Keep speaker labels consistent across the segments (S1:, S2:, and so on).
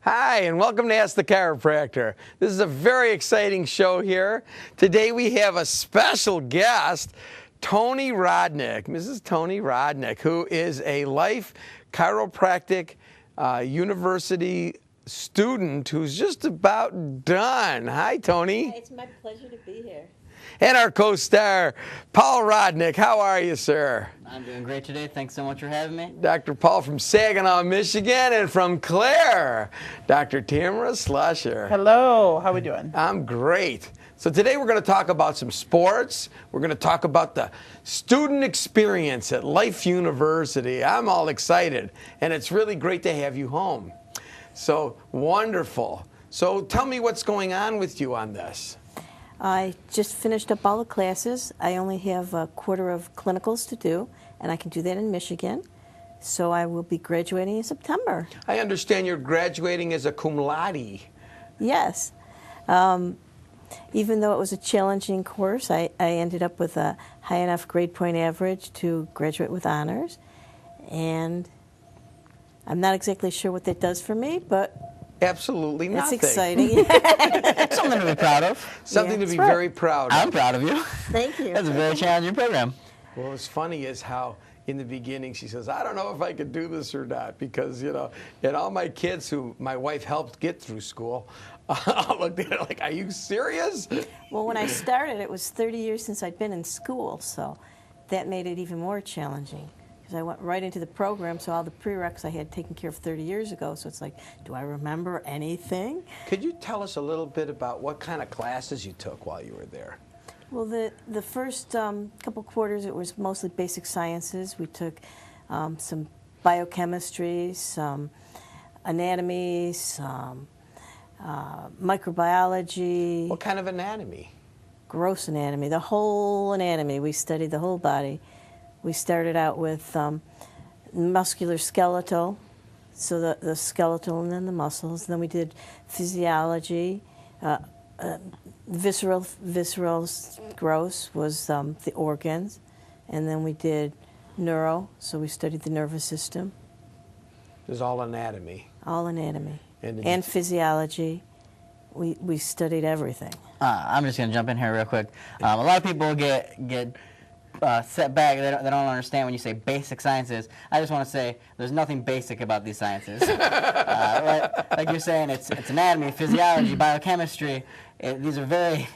S1: Hi, and welcome to Ask the Chiropractor. This is a very exciting show here. Today we have a special guest, Toni Rodnick, Mrs. Toni Rodnick, who is a Life Chiropractic University student who's just about done. Hi, Toni.
S2: It's my pleasure to be here.
S1: And our co-star, Paul Rodnick. How are you, sir?
S3: I'm doing great today. Thanks so much for having me.
S1: Dr. Paul from Saginaw, Michigan, and from Clare, Dr. Tamara Slusher.
S4: Hello, how are we doing?
S1: I'm great. So today we're going to talk about some sports. We're going to talk about the student experience at Life University. I'm all excited, and it's really great to have you home. So wonderful. So tell me what's going on with you on this.
S2: I just finished up all the classes. I only have a quarter of clinicals to do, and I can do that in Michigan. So I will be graduating in September.
S1: I understand you're graduating as a cum laude.
S2: Yes. Even though it was a challenging course, I ended up with a high enough grade point average to graduate with honors. And I'm not exactly sure what that does for me, but
S1: Absolutely nothing.
S2: it's exciting.
S3: Something to be proud of.
S1: Something to be very proud of.
S3: I'm proud of you.
S2: Thank you.
S3: That's a very challenging program.
S1: Well, what's funny is how in the beginning she says, I don't know if I could do this or not because, you know, and all my kids who my wife helped get through school, I looked at it like, are you serious?
S2: Well, when I started, it was 30 years since I'd been in school, so that made it even more challenging. Because I went right into the program, so all the prereqs I had taken care of 30 years ago, so it's like, do I remember anything?
S1: Could you tell us a little bit about what kind of classes you took while you were there?
S2: Well, the first couple quarters, it was mostly basic sciences. We took some biochemistry, some anatomy, some microbiology.
S1: What kind of anatomy?
S2: Gross anatomy, the whole anatomy. We studied the whole body. We started out with muscular skeletal, so the skeletal and then the muscles. And then we did physiology. Visceral gross was the organs. And then we did neuro, so we studied the nervous system.
S1: It was all anatomy.
S2: All anatomy.
S1: And
S2: And physiology. We studied everything.
S3: I'm just going to jump in here real quick. A lot of people get set back. They don't understand when you say basic sciences. I just want to say there's nothing basic about these sciences. Like you're saying, it's anatomy, physiology, biochemistry. These are very,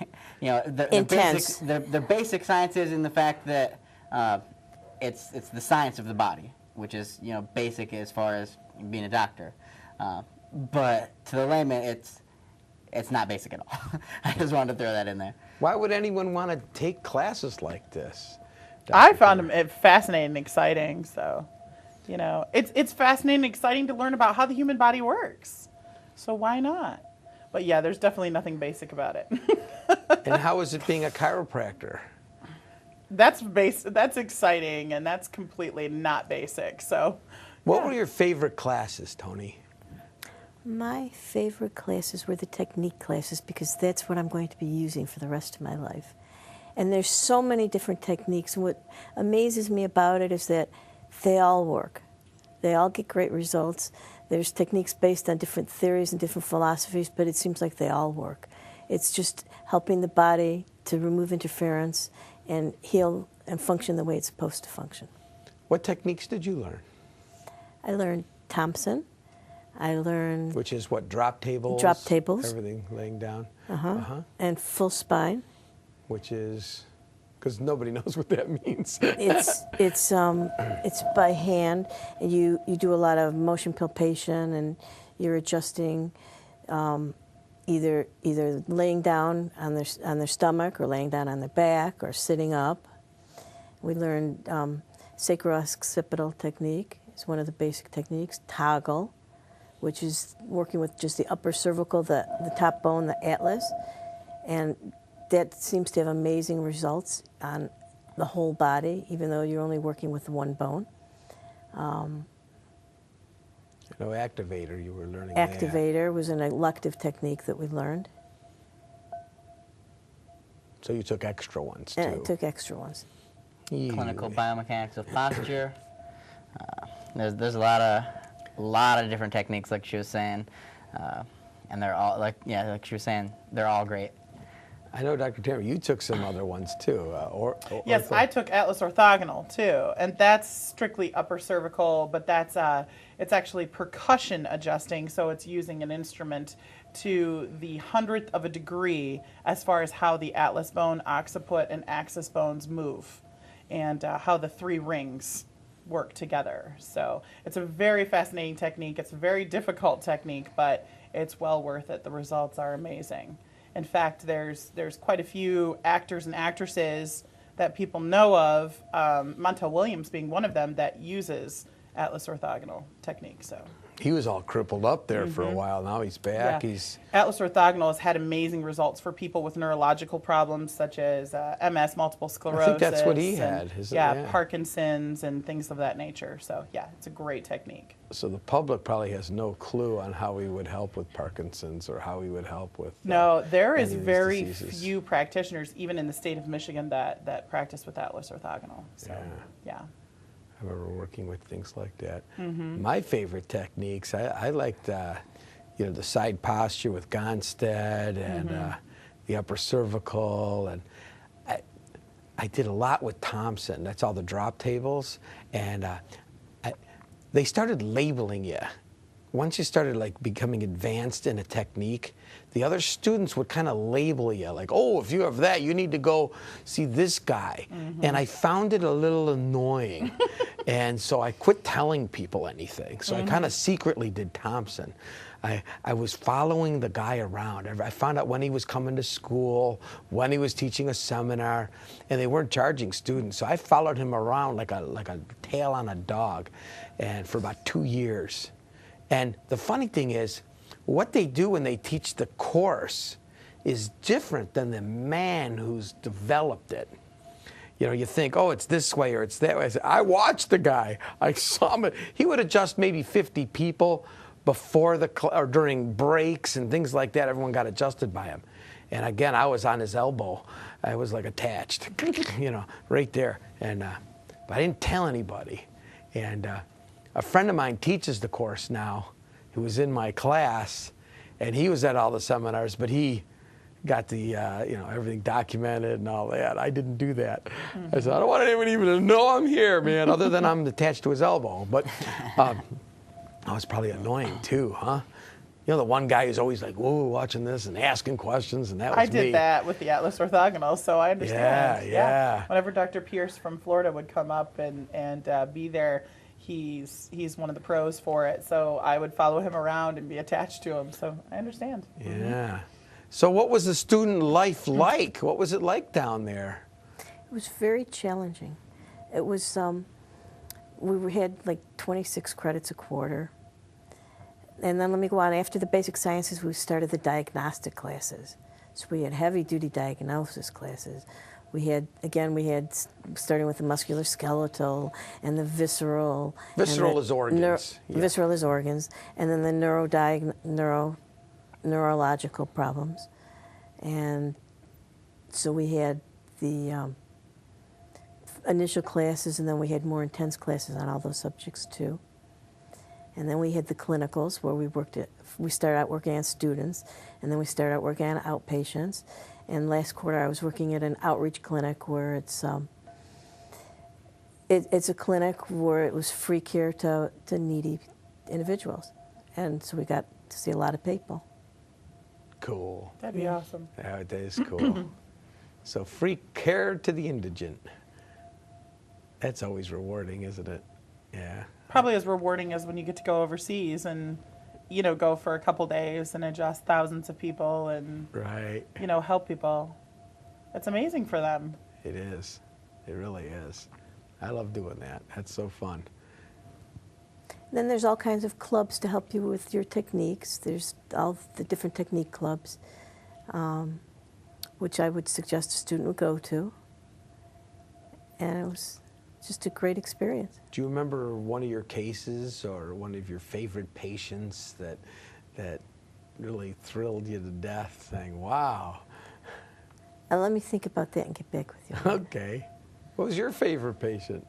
S3: they're
S2: intense.
S3: They're basic sciences in the fact that it's the science of the body, which is basic as far as being a doctor. But to the layman, it's not basic at all. I just wanted to throw that in there.
S1: Why would anyone want to take classes like this?
S4: I found it fascinating and exciting. So, it's fascinating and exciting to learn about how the human body works. So why not? But yeah, there's definitely nothing basic about it.
S1: And how is it being a chiropractor?
S4: That's exciting, and that's completely not basic. So,
S1: What were your favorite classes, Toni?
S2: My favorite classes were the technique classes because that's what I'm going to be using for the rest of my life. And there's so many different techniques, and what amazes me about it is that they all work. They all get great results. There's techniques based on different theories and different philosophies, but it seems like they all work. It's just helping the body to remove interference and heal and function the way it's supposed to function.
S1: What techniques did you learn?
S2: I learned Thompson. I learned...
S1: Which is what, drop tables?
S2: Drop tables.
S1: Everything laying down?
S2: And full spine.
S1: Which is, because nobody knows what that means.
S2: It's by hand. And you do a lot of motion palpation, and you're adjusting either laying down on their stomach or laying down on their back or sitting up. We learned sacrooccipital technique. It's one of the basic techniques. Toggle, which is working with just the upper cervical, the top bone, the atlas, and that seems to have amazing results on the whole body, even though you're only working with one bone.
S1: Activator, you were learning
S2: Activator was an elective technique that we learned.
S1: So you took extra ones, too.
S2: And I took extra ones.
S3: Clinical biomechanics of posture. There's a lot of different techniques, like she was saying. And they're all like she was saying, they're all great.
S1: I know, Dr. Tamara, you took some other ones too.
S4: Yes, I took Atlas orthogonal too, and that's strictly upper cervical, but that's it's actually percussion adjusting, so it's using an instrument to the 100th of a degree as far as how the atlas bone, occiput, and axis bones move, and how the 3 rings work together. So it's a very fascinating technique. It's a very difficult technique, but it's well worth it. The results are amazing. In fact, there's quite a few actors and actresses that people know of, Montel Williams being one of them, that uses Atlas orthogonal technique. So
S1: he was all crippled up there for a while. Now he's back.
S4: yeah. Atlas orthogonal has had amazing results for people with neurological problems such as MS, multiple sclerosis.
S1: I think that's what he
S4: and,
S1: had.
S4: Yeah, Parkinson's and things of that nature. So yeah, it's a great technique.
S1: So the public probably has no clue on how he would help with Parkinson's or how he would help with.
S4: No, there is
S1: any of these
S4: very
S1: diseases.
S4: few practitioners, even in the state of Michigan, that practice with Atlas orthogonal. So yeah.
S1: I remember working with things like that. My favorite techniques, I liked, the side posture with Gonstead and the upper cervical, and I did a lot with Thompson. That's all the drop tables, and they started labeling you. Once you started like becoming advanced in a technique, the other students would kind of label you like, oh, if you have that, you need to go see this guy. And I found it a little annoying. And so I quit telling people anything. So I kind of secretly did Thompson. I was following the guy around. I found out when he was coming to school, when he was teaching a seminar, and they weren't charging students. So I followed him around like a tail on a dog, and for about 2 years. And the funny thing is, what they do when they teach the course is different than the man who's developed it. You know, you think, oh, it's this way or it's that way. I watched the guy. I saw him. He would adjust maybe 50 people before or during breaks and things like that. Everyone got adjusted by him. And again, I was on his elbow. I was like attached, right there. And but I didn't tell anybody. And a friend of mine teaches the course now, who was in my class, and he was at all the seminars, but he got the, everything documented and all that. I didn't do that. I said, I don't want anyone even to know I'm here, man, other than I'm attached to his elbow. But I was probably annoying too, huh? You know, the one guy who's always like, whoa, watching this and asking questions, and that was me.
S4: I did that with the Atlas orthogonal, so I understand.
S1: Yeah.
S4: Whenever Dr. Pierce from Florida would come up and be there, he's one of the pros for it, so I would follow him around and be attached to him, so I understand.
S1: Yeah. So what was the student life like? What was it like down there?
S2: It was very challenging. It was, we had like 26 credits a quarter. And then let me go on, after the basic sciences, we started the diagnostic classes. So we had heavy-duty diagnosis classes. We had starting with the musculoskeletal and the visceral.
S1: Visceral is organs.
S2: Visceral is organs. And then the neurological problems. And so we had the initial classes, and then we had more intense classes on all those subjects too. And then we had the clinicals where we started out working on students, and then we started out working on outpatients. And last quarter I was working at an outreach clinic where it's a clinic where it was free care to needy individuals. And so we got to see a lot of people.
S1: Cool.
S4: That'd be awesome.
S1: Yeah, that is cool. So free care to the indigent. That's always rewarding, isn't it? Yeah.
S4: Probably as rewarding as when you get to go overseas and, go for a couple days and adjust thousands of people and,
S1: right.
S4: Help people. It's amazing for them.
S1: It is. It really is. I love doing that. That's so fun.
S2: Then there's all kinds of clubs to help you with your techniques. There's all the different technique clubs, which I would suggest a student would go to. And it was just a great experience.
S1: Do you remember one of your cases or one of your favorite patients that really thrilled you to death, saying, wow?
S2: Let me think about that and get back with you.
S1: Okay. What was your favorite patient,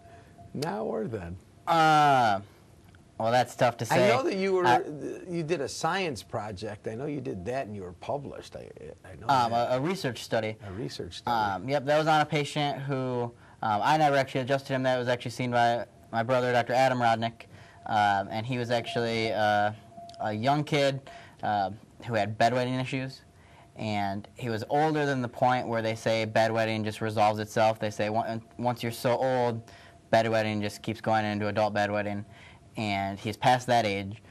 S1: now or then?
S3: Well, that's tough to say.
S1: I know that you did a science project. I know you did that and you were published. I know that.
S3: A research study.
S1: A research study.
S3: Yep, that was on a patient who I never actually adjusted him. That was actually seen by my brother, Dr. Adam Rodnick, and he was actually a young kid who had bedwetting issues, and he was older than the point where they say bedwetting just resolves itself. They say once you're so old, bedwetting just keeps going into adult bedwetting, and he's past that age.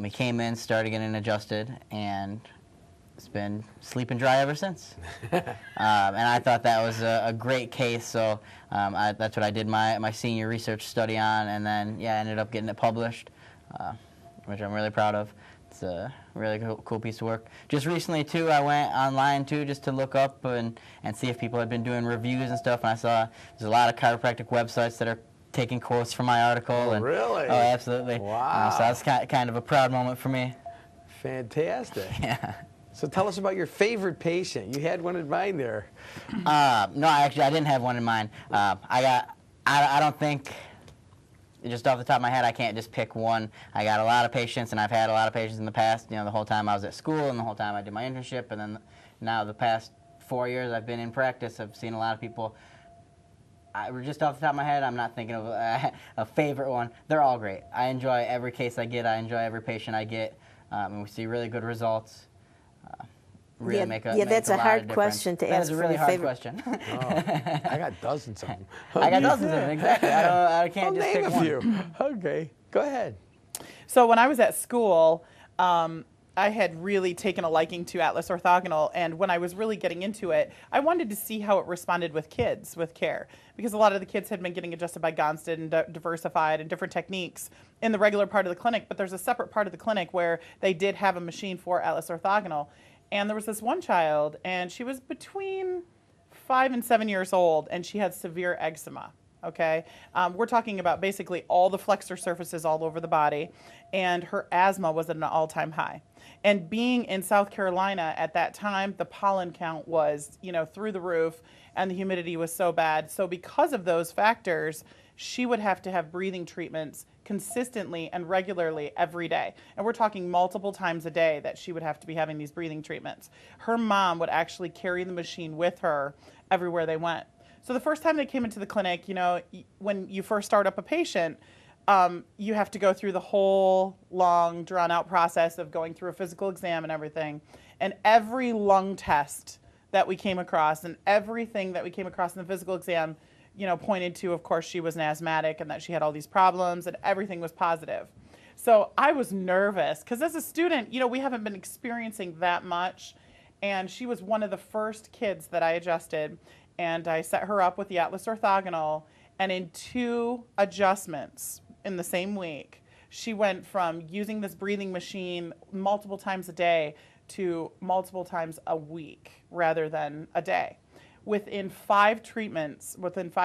S3: He came in, started getting adjusted, and it's been sleeping dry ever since. And I thought that was a great case, so that's what I did my senior research study on, and then, yeah, I ended up getting it published, which I'm really proud of. It's a really cool piece of work. Just recently, too, I went online, too, just to look up and see if people had been doing reviews and stuff, and I saw there's a lot of chiropractic websites that are taking quotes from my article.
S1: Oh,
S3: and,
S1: really?
S3: Oh, absolutely.
S1: Wow.
S3: So that's kind of a proud moment for me.
S1: Fantastic.
S3: Yeah.
S1: So tell us about your favorite patient. You had one in mind there.
S3: No, I didn't have one in mind. I don't think, just off the top of my head, I can't just pick one. I got a lot of patients, and I've had a lot of patients in the past, the whole time I was at school and the whole time I did my internship, and then now the past 4 years I've been in practice, I've seen a lot of people. Just off the top of my head, I'm not thinking of a favorite one. They're all great. I enjoy every case I get. I enjoy every patient I get, and we see really good results. Really make a
S2: that's a
S3: lot
S2: hard
S3: of difference.
S2: question to
S3: That
S2: ask
S3: is a
S2: for
S3: really
S2: your
S3: hard
S2: favorite.
S3: question.
S1: Oh, I got dozens of them.
S3: I got dozens of them, exactly. I can't
S1: I'll
S3: just
S1: name
S3: pick
S1: a
S3: one.
S1: few. Okay, go ahead.
S4: So when I was at school, I had really taken a liking to Atlas Orthogonal, and when I was really getting into it, I wanted to see how it responded with kids with care, because a lot of the kids had been getting adjusted by Gonstead and diversified and different techniques in the regular part of the clinic, but there's a separate part of the clinic where they did have a machine for Atlas Orthogonal. And there was this one child, and she was between 5 and 7 years old, and she had severe eczema. Okay, we're talking about basically all the flexor surfaces all over the body, and her asthma was at an all-time high. And being in South Carolina at that time, the pollen count was, through the roof, and the humidity was so bad. So because of those factors, she would have to have breathing treatments consistently and regularly every day. And we're talking multiple times a day that she would have to be having these breathing treatments. Her mom would actually carry the machine with her everywhere they went. So the first time they came into the clinic, when you first start up a patient, you have to go through the whole long, drawn-out process of going through a physical exam and everything. And every lung test that we came across and everything that we came across in the physical exam, pointed to, of course, she was an asthmatic and that she had all these problems, and everything was positive. So I was nervous because as a student, we haven't been experiencing that much. And she was one of the first kids that I adjusted. And I set her up with the Atlas Orthogonal, and in 2 adjustments in the same week, she went from using this breathing machine multiple times a day to multiple times a week rather than a day. Within 5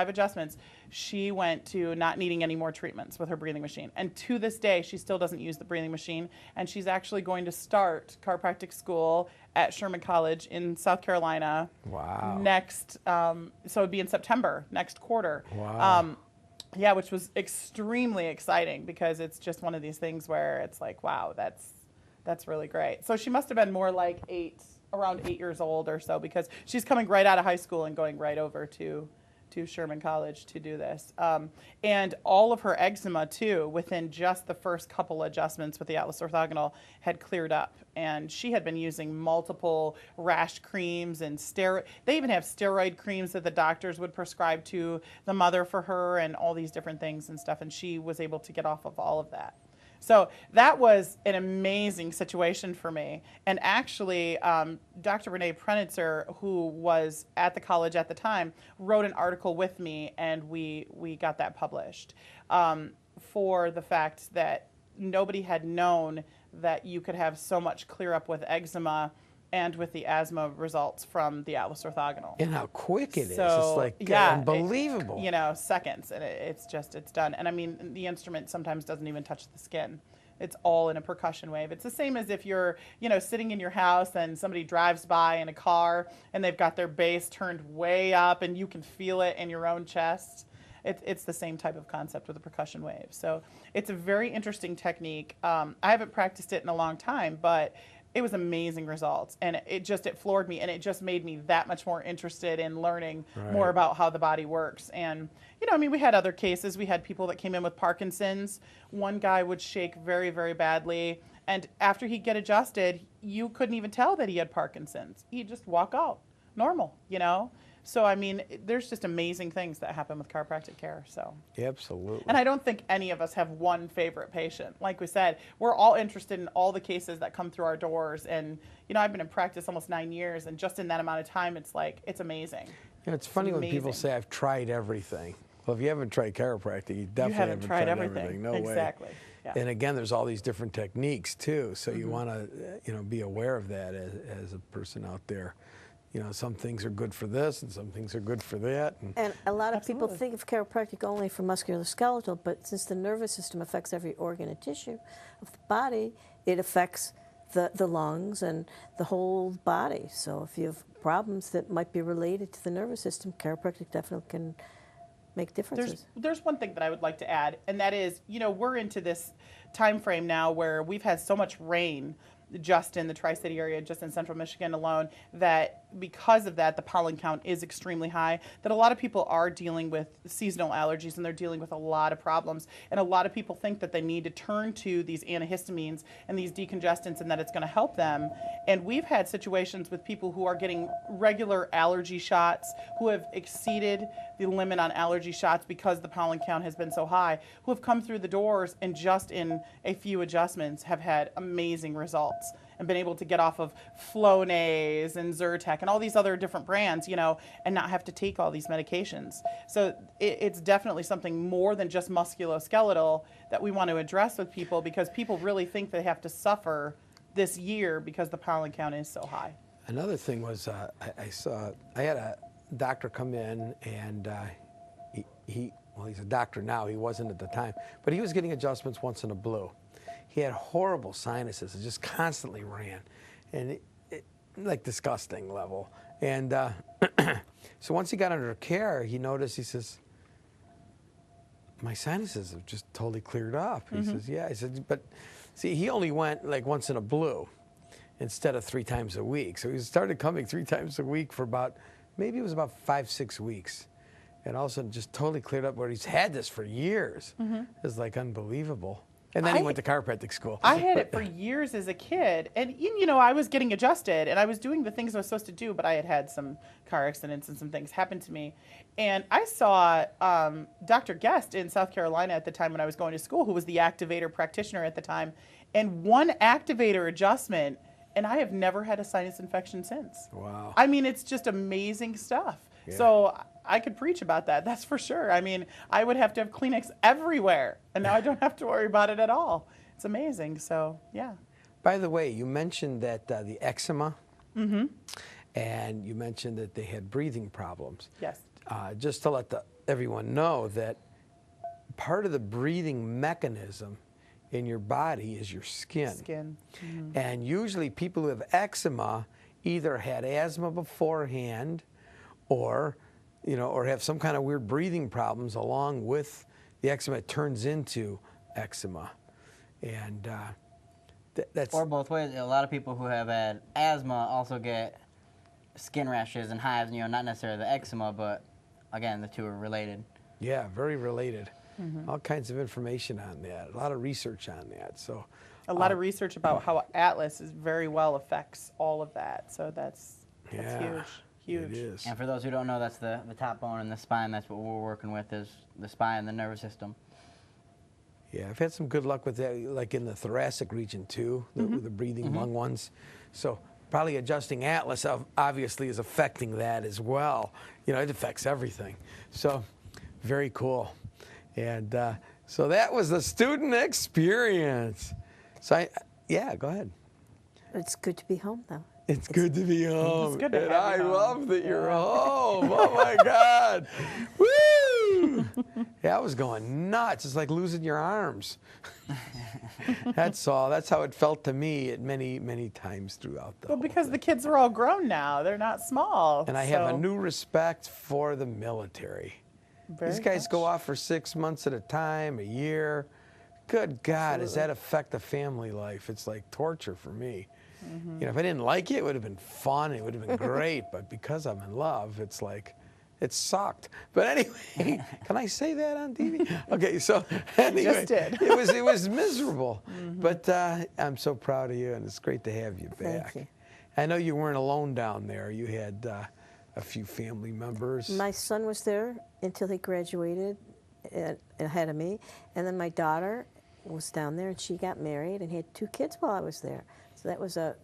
S4: adjustments, she went to not needing any more treatments with her breathing machine. And to this day, she still doesn't use the breathing machine. And she's actually going to start chiropractic school at Sherman College in South Carolina.
S1: Wow.
S4: Next, so it'd be in September, next quarter.
S1: Wow.
S4: Yeah, which was extremely exciting because it's just one of these things where it's like, wow, that's really great. So she must have been more like around 8 years old or so, because she's coming right out of high school and going right over to Sherman College to do this. And all of her eczema, too, within just the first couple adjustments with the Atlas Orthogonal, had cleared up. And she had been using multiple rash creams and they even have steroid creams that the doctors would prescribe to the mother for her and all these different things and stuff. And she was able to get off of all of that. So that was an amazing situation for me. And actually, Dr. Renee Prenitzer, who was at the college at the time, wrote an article with me, and we got that published for the fact that nobody had known that you could have so much clear up with eczema and with the asthma results from the Atlas Orthogonal.
S1: And how quick it is.
S4: So,
S1: It's like
S4: yeah,
S1: unbelievable.
S4: Seconds, and it's done. And I mean, the instrument sometimes doesn't even touch the skin. It's all in a percussion wave. It's the same as if you're, sitting in your house and somebody drives by in a car and they've got their bass turned way up and you can feel it in your own chest. It's the same type of concept with a percussion wave. So it's a very interesting technique. I haven't practiced it in a long time, but it was amazing results, and it floored me, and it just made me that much more interested in learning more about how the body works. And I mean, we had other cases. We had people that came in with Parkinson's. One guy would shake very, very badly, and after he'd get adjusted, you couldn't even tell that he had Parkinson's. He'd just walk out normal, So, I mean, there's just amazing things that happen with chiropractic care. So,
S1: Absolutely.
S4: and I don't think any of us have one favorite patient. Like we said, we're all interested in all the cases that come through our doors. And, I've been in practice almost 9 years, and just in that amount of time, it's amazing.
S1: It's funny when people say, I've tried everything. Well, if you haven't tried chiropractic, you definitely haven't tried everything. No way.
S4: Exactly. Yeah.
S1: And again, there's all these different techniques too. So you want to, be aware of that as a person out there. Some things are good for this and some things are good for that.
S2: And a lot of people think of chiropractic only for musculoskeletal, but since the nervous system affects every organ and tissue of the body, it affects the lungs and the whole body. So if you have problems that might be related to the nervous system, chiropractic definitely can make differences.
S4: There's one thing that I would like to add, and that is, we're into this time frame now where we've had so much rain just in the Tri-City area, just in central Michigan alone, that because of that, the pollen count is extremely high, that a lot of people are dealing with seasonal allergies, and they're dealing with a lot of problems. And a lot of people think that they need to turn to these antihistamines and these decongestants and that it's going to help them. And we've had situations with people who are getting regular allergy shots, who have exceeded the limit on allergy shots because the pollen count has been so high, who have come through the doors and just in a few adjustments have had amazing results and been able to get off of Flonase and Zyrtec and all these other different brands, and not have to take all these medications. So it's definitely something more than just musculoskeletal that we want to address with people, because people really think they have to suffer this year because the pollen count is so high.
S1: Another thing was I had a doctor come in, and he's a doctor now. He wasn't at the time, but he was getting adjustments once in a blue. He had horrible sinuses. It just constantly ran, and like disgusting level. And so once he got under care, he noticed, he says, my sinuses have just totally cleared up. He says, yeah. I said, but see, he only went like once in a blue instead of 3 times a week. So he started coming 3 times a week for maybe it was about 5-6 weeks. And all of a sudden just totally cleared up, where he's had this for years. It's like unbelievable. And then he went to chiropractic school.
S4: I had it for years as a kid. And, I was getting adjusted, and I was doing the things I was supposed to do, but I had some car accidents and some things happen to me. And I saw Dr. Guest in South Carolina at the time when I was going to school, who was the activator practitioner at the time. And one activator adjustment, and I have never had a sinus infection since.
S1: Wow.
S4: I mean, it's just amazing stuff. Yeah. So I could preach about that, that's for sure. I mean, I would have to have Kleenex everywhere, and now I don't have to worry about it at all. It's amazing, so yeah.
S1: By the way, you mentioned that the eczema, and you mentioned that they had breathing problems.
S4: Yes.
S1: Just to let everyone know that part of the breathing mechanism in your body is your skin. And usually people who have eczema either had asthma beforehand, or have some kind of weird breathing problems along with the eczema. It turns into eczema, and that's
S3: or both ways. A lot of people who have had asthma also get skin rashes and hives. Not necessarily the eczema, but again, the two are related.
S1: Yeah, very related. All kinds of information on that. A lot of research on that. So
S4: a lot of research about how Atlas is very well affects all of that. So that's huge. Huge.
S1: It is.
S3: And for those who don't know, that's the top bone in the spine. That's what we're working with, is the spine, the nervous system.
S1: Yeah, I've had some good luck with that, like in the thoracic region too, the breathing lung ones. So probably adjusting Atlas obviously is affecting that as well. It affects everything. So very cool. And so that was the student experience. So go ahead.
S2: It's good to be home, though.
S1: It's good to be home.
S4: It's good to
S1: and
S4: have
S1: I
S4: you home.
S1: love that you're home. Oh my God. Woo! Yeah, I was going nuts. It's like losing your arms. That's all. That's how it felt to me at many, many times throughout the whole
S4: because
S1: thing.
S4: the kids are all grown now. They're not small.
S1: And I have a new respect for the military. These guys go off for 6 months at a time, a year. Good God, does that affect the family life? It's like torture for me. You know, if I didn't like it, it would have been fun. It would have been great. But because I'm in love, it's like, it sucked. But anyway, can I say that on TV? Okay, so anyway,
S4: just did.
S1: it was miserable. But I'm so proud of you, and it's great to have you back.
S2: Thank you.
S1: I know you weren't alone down there. You had a few family members.
S2: My son was there until he graduated ahead of me, and then my daughter was down there, and she got married and had 2 kids while I was there. So that was a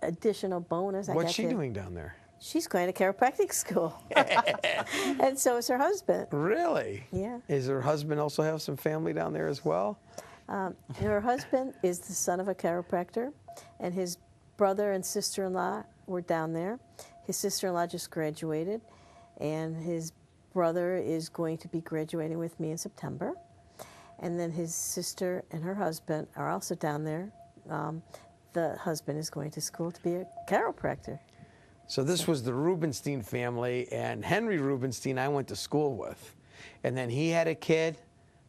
S2: additional bonus.
S1: What's she doing down there?
S2: She's going to chiropractic school, and so is her husband.
S1: Really?
S2: Yeah.
S1: Does her husband also have some family down there as well?
S2: Her husband is the son of a chiropractor, and his brother and sister-in-law were down there. His sister-in-law just graduated, and his brother is going to be graduating with me in September. And then his sister and her husband are also down there. The husband is going to school to be a chiropractor.
S1: So this was the Rubenstein family, and Henry Rubenstein I went to school with. And then he had a kid,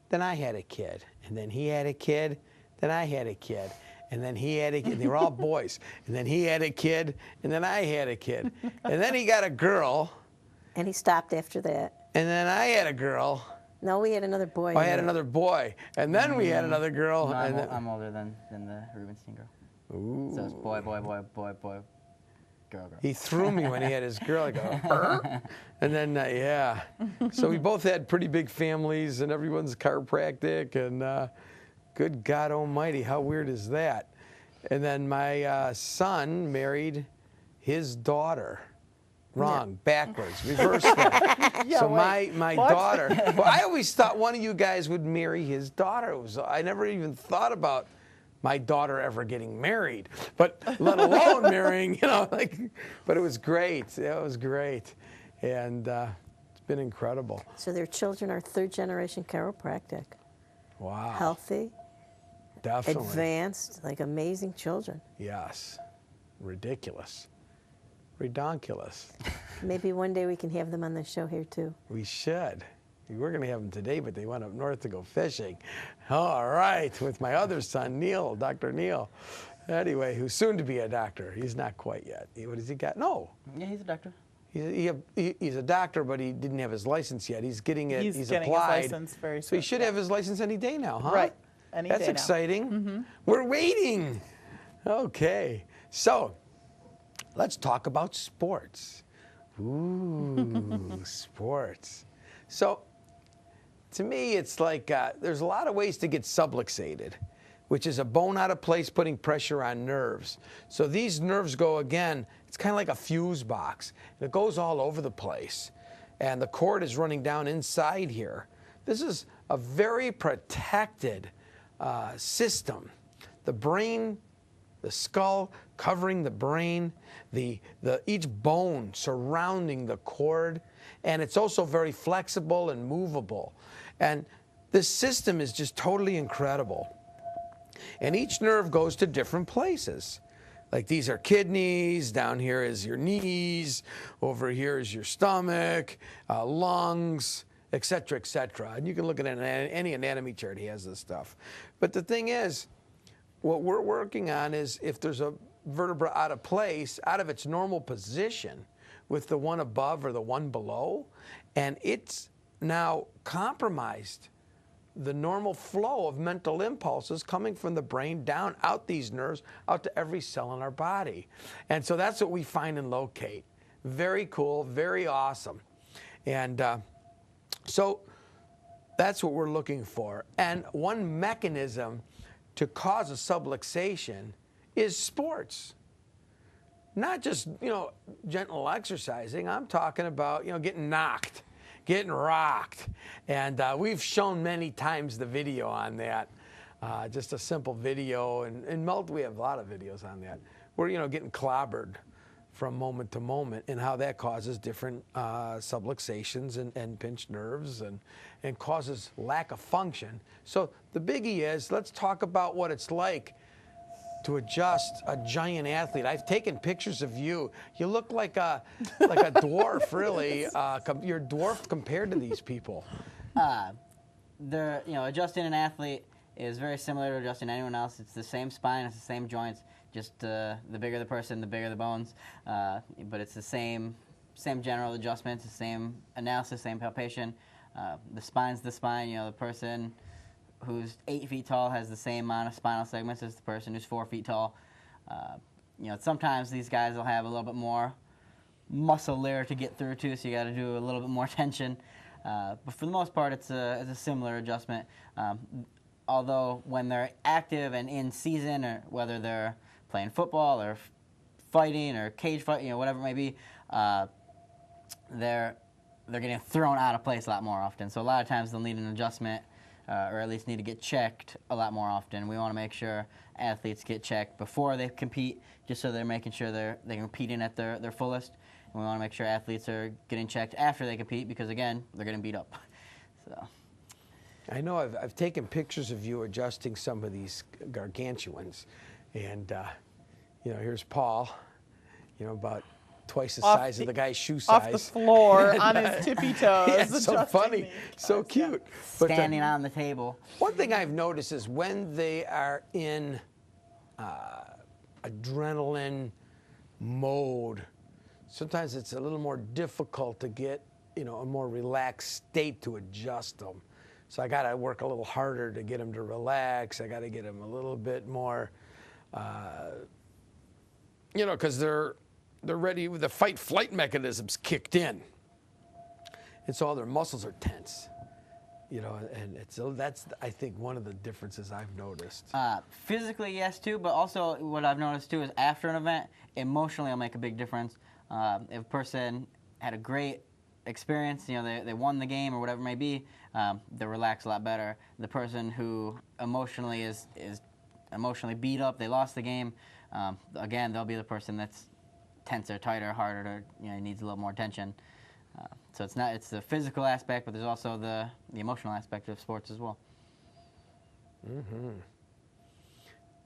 S1: then I had a kid. And then he had a kid, then I had a kid. And then he had a kid, they were all boys. And then he had a kid, and then I had a kid. And then he got a girl.
S2: And he stopped after that.
S1: And then I had a girl.
S2: No, we had another boy.
S1: I had another boy. And then we had another girl.
S3: No,
S1: and then,
S3: I'm older than the Rubenstein girl.
S1: ooh.
S3: So it's boy, boy, boy, boy, boy, girl, girl.
S1: He threw me when he had his girl. I go, "Er?" And then, yeah. So we both had pretty big families, and everyone's chiropractic, and good God almighty, how weird is that? And then my son married his daughter. Wrong, backwards, reverse that.
S4: Yeah,
S1: so
S4: wait,
S1: my
S4: what?
S1: daughter, well, I always thought one of you guys would marry his daughter. I never even thought about my daughter ever getting married, but let alone marrying, you know, like, but it was great. It was great. And it's been incredible.
S2: So their children are 3rd-generation chiropractic.
S1: Wow.
S2: Healthy,
S1: Definitely.
S2: advanced, like amazing children.
S1: Yes. Ridiculous. Redonkulous.
S2: Maybe one day we can have them on the show here too.
S1: We should. We were going to have them today, but they went up north to go fishing. All right, with my other son, Neil, Dr. Neil. Anyway, who's soon to be a doctor. He's not quite yet. What has he got? No.
S3: Yeah, he's a doctor.
S1: He's a doctor, but he didn't have his license yet. He's getting it.
S4: He's
S1: He's
S4: getting
S1: applied.
S4: his license very
S1: So
S4: soon.
S1: he should have his license any day now, huh?
S4: Right. Any
S1: That's
S4: day now.
S1: exciting. We're waiting. Okay. So let's talk about sports. Ooh, sports. So to me, it's like there's a lot of ways to get subluxated, which is a bone out of place putting pressure on nerves. So these nerves go, again, it's kind of like a fuse box. And it goes all over the place. And the cord is running down inside here. This is a very protected system. The brain, the skull covering the brain, each bone surrounding the cord, and it's also very flexible and movable. And this system is just totally incredible. And each nerve goes to different places. Like these are kidneys, down here is your knees, over here is your stomach, lungs, et cetera, and you can look at any anatomy chart, he has this stuff. But the thing is, what we're working on is if there's a vertebra out of place, out of its normal position with the one above or the one below, and it's now compromised the normal flow of mental impulses coming from the brain down out these nerves, out to every cell in our body. And so that's what we find and locate. Very cool, very awesome. And so that's what we're looking for. And one mechanism to cause a subluxation is sports. Not just, gentle exercising. I'm talking about, getting knocked, getting rocked. And we've shown many times the video on that. Just a simple video. And we have a lot of videos on that. We're, getting clobbered from moment to moment and how that causes different subluxations and pinched nerves and causes lack of function. So the biggie is, let's talk about what it's like to adjust a giant athlete. I've taken pictures of you. You look like a dwarf, really. You're dwarfed compared to these people.
S3: Adjusting an athlete is very similar to adjusting anyone else. It's the same spine, it's the same joints. Just the bigger the person, the bigger the bones. But it's the same general adjustments, the same analysis, same palpation. The spine's the spine. The person who's 8 feet tall has the same amount of spinal segments as the person who's 4 feet tall. Sometimes these guys will have a little bit more muscle layer to get through to, so you got to do a little bit more tension. But for the most part, it's a similar adjustment. Although when they're active and in season, or whether they're playing football or fighting or cage fight, whatever it may be, they're getting thrown out of place a lot more often. So a lot of times they'll need an adjustment, or at least need to get checked a lot more often. We want to make sure athletes get checked before they compete, just so they're making sure they're competing at their fullest. And we want to make sure athletes are getting checked after they compete, because again, they're getting beat up. So.
S1: I know I've taken pictures of you adjusting some of these gargantuans, and here's Paul, about twice the size of the guy's shoe size.
S4: Off the floor on his tippy toes.
S1: Yeah, it's so funny, so cute.
S4: Yeah.
S1: But
S3: standing on the table.
S1: One thing I've noticed is when they are in adrenaline mode, sometimes it's a little more difficult to get a more relaxed state to adjust them. So I got to work a little harder to get them to relax. I got to get them a little bit more, because they're ready with the fight-flight mechanisms kicked in, and so all their muscles are tense. And that's I think one of the differences I've noticed.
S3: Physically, yes, too, but also what I've noticed too is after an event, emotionally, it'll make a big difference. If a person had a great experience, they won the game or whatever it may be, they relax a lot better. The person who emotionally is emotionally beat up, they lost the game, again, they'll be the person that's tenser, tighter, harder, needs a little more attention. So it's the physical aspect, but there's also the emotional aspect of sports as well.
S1: Mm-hmm.